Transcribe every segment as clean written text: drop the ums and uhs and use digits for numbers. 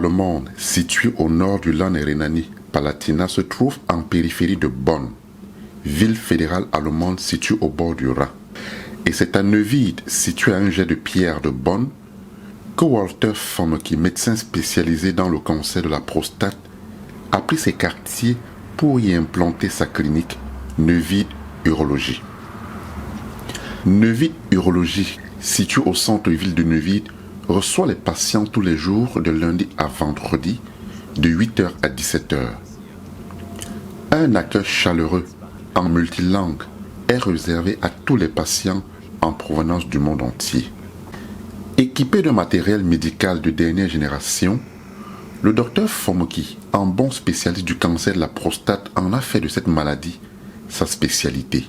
allemande située au nord du Land Rhénanie-Palatinat se trouve en périphérie de Bonn, ville fédérale allemande située au bord du Rhin. Et c'est à Neuwied, situé à un jet de pierre de Bonn, que Walter Fomeke, médecin spécialisé dans le cancer de la prostate, a pris ses quartiers pour y implanter sa clinique Neuwied Urologie. Neuwied Urologie, située au centre-ville de Neuwied, reçoit les patients tous les jours de lundi à vendredi, de 8h à 17h. Un accueil chaleureux en multilangue est réservé à tous les patients en provenance du monde entier. Équipé de matériel médical de dernière génération, le docteur Fomeke, un bon spécialiste du cancer de la prostate, en a fait de cette maladie sa spécialité.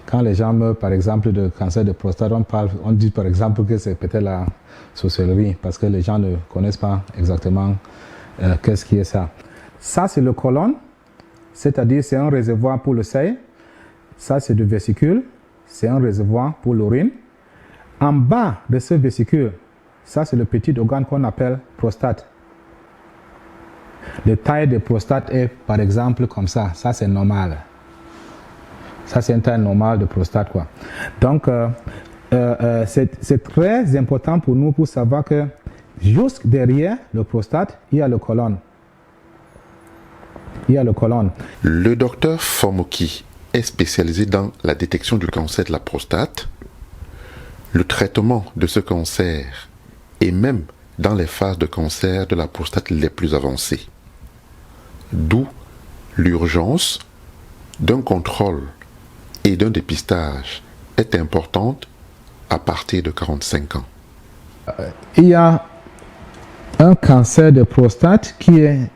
Quand les gens meurent, par exemple, de cancer de prostate, on dit par exemple que c'est peut-être la sorcellerie, parce que les gens ne connaissent pas exactement qu'est-ce qui est ça. Ça, c'est le côlon, c'est-à-dire c'est un réservoir pour le seuil. Ça, c'est du vésicule, c'est un réservoir pour l'urine. En bas de ce vésicule, ça, c'est le petit organe qu'on appelle prostate. La taille de prostate est, par exemple, comme ça. Ça, c'est normal. Ça, c'est une taille normale de prostate, quoi. Donc, c'est très important pour nous pour savoir que juste derrière le prostate, il y a le côlon. Il y a le côlon. Le docteur Fomeke est spécialisé dans la détection du cancer de la prostate, le traitement de ce cancer et même dans les phases de cancer de la prostate les plus avancées. D'où l'urgence d'un contrôle et d'un dépistage est importante à partir de 45 ans. Il y a un cancer de prostate qui n'est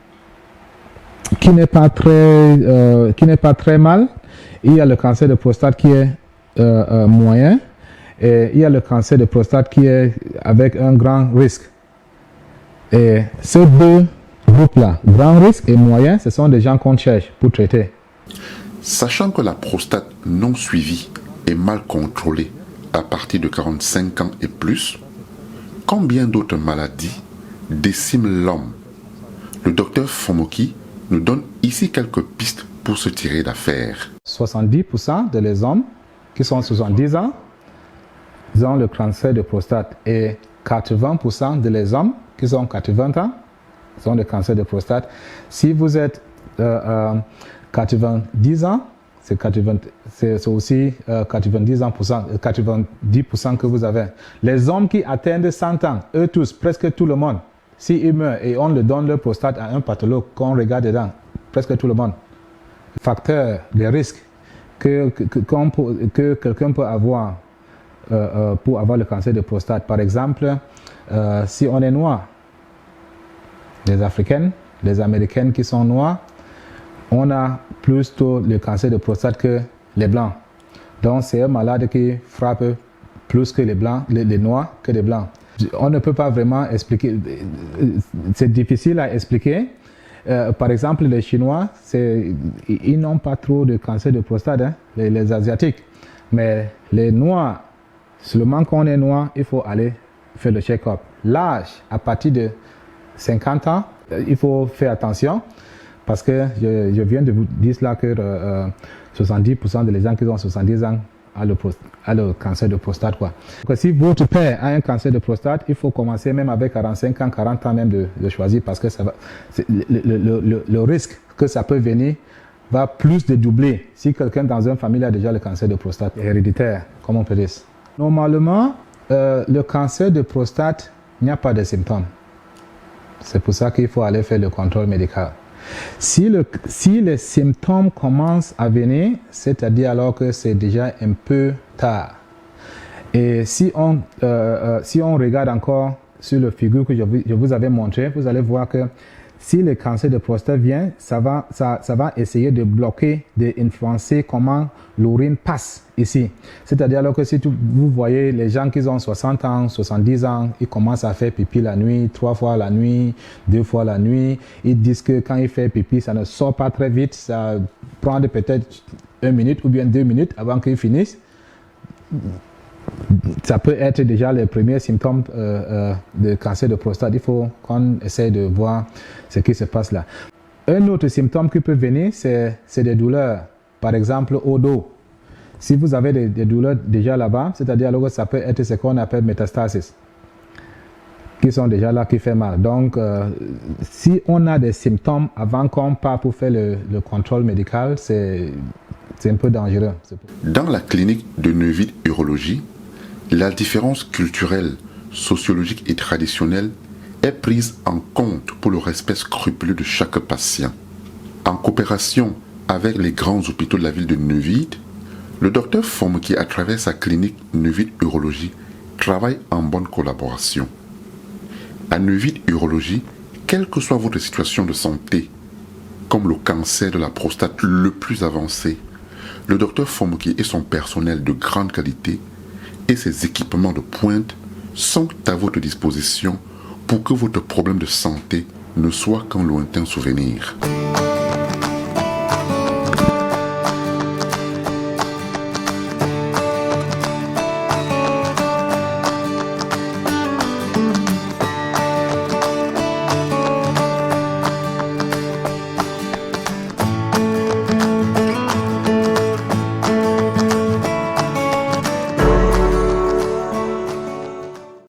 pas très mal. Il y a le cancer de prostate qui est moyen. Et il y a le cancer de prostate qui est avec un grand risque. Et ces deux groupes-là, grand risque et moyen, ce sont des gens qu'on cherche pour traiter. Sachant que la prostate non suivie est mal contrôlée à partir de 45 ans et plus, combien d'autres maladies déciment l'homme? Le docteur Fomeke nous donne ici quelques pistes pour se tirer d'affaire. 70% des hommes qui sont 70 ans, ils ont le cancer de prostate et 80% des hommes qui sont 80 ans, ils ont le cancer de prostate. Si vous êtes 90 ans, c'est aussi 90% que vous avez. Les hommes qui atteignent 100 ans, eux tous, presque tout le monde, s'ils meurent et on leur donne leur prostate à un pathologue qu'on regarde dedans, presque tout le monde. Facteur de risque que quelqu'un peut avoir pour avoir le cancer de prostate. Par exemple, si on est noir, les Africaines, les Américaines qui sont noirs, on a plus tôt le cancer de prostate que les Blancs. Donc c'est un malade qui frappe plus que les Blancs, les Noirs que les Blancs. On ne peut pas vraiment expliquer, c'est difficile à expliquer. Par exemple, les Chinois, ils n'ont pas trop de cancer de prostate, hein, les Asiatiques. Mais les Noirs, seulement quand on est noir, il faut aller faire le check-up. L'âge, à partir de 50 ans, il faut faire attention. Parce que je viens de vous dire là que 70% des gens qui ont 70 ans ont le cancer de prostate, quoi. Donc, si votre père a un cancer de prostate, il faut commencer même avec 45 ans, 40 ans même de choisir parce que ça va, le risque que ça peut venir va plus de doubler si quelqu'un dans une famille a déjà le cancer de prostate héréditaire, comme on peut dire. Normalement, le cancer de prostate, il n'y a pas de symptômes. C'est pour ça qu'il faut aller faire le contrôle médical. Si les symptômes commencent à venir, c'est-à-dire alors que c'est déjà un peu tard. Et si on regarde encore sur le figure que je vous avais montré, vous allez voir que si le cancer de prostate vient, ça va essayer de bloquer, d'influencer comment l'urine passe ici. C'est-à-dire alors que si vous voyez les gens qui ont 60 ans, 70 ans, ils commencent à faire pipi la nuit, 3 fois la nuit, 2 fois la nuit. Ils disent que quand ils font pipi, ça ne sort pas très vite, ça prend peut-être 1 minute ou bien 2 minutes avant qu'ils finissent. ça peut être déjà les premiers symptômes de cancer de prostate. Il faut qu'on essaye de voir ce qui se passe là. Un autre symptôme qui peut venir, c'est des douleurs, par exemple au dos. Si vous avez des douleurs déjà là-bas, c'est-à-dire que ça peut être ce qu'on appelle métastasis, qui sont déjà là, qui fait mal. Donc, si on a des symptômes avant qu'on parte pour faire le contrôle médical, c'est un peu dangereux. Dans la clinique de Neuville Urologie, la différence culturelle, sociologique et traditionnelle est prise en compte pour le respect scrupuleux de chaque patient. En coopération avec les grands hôpitaux de la ville de Neuville, le docteur Fomki, à travers sa clinique Neuville Urologie, travaille en bonne collaboration. À Neuville Urologie, quelle que soit votre situation de santé, comme le cancer de la prostate le plus avancé, le docteur Fomki et son personnel de grande qualité et ses équipements de pointe sont à votre disposition pour que votre problème de santé ne soit qu'un lointain souvenir.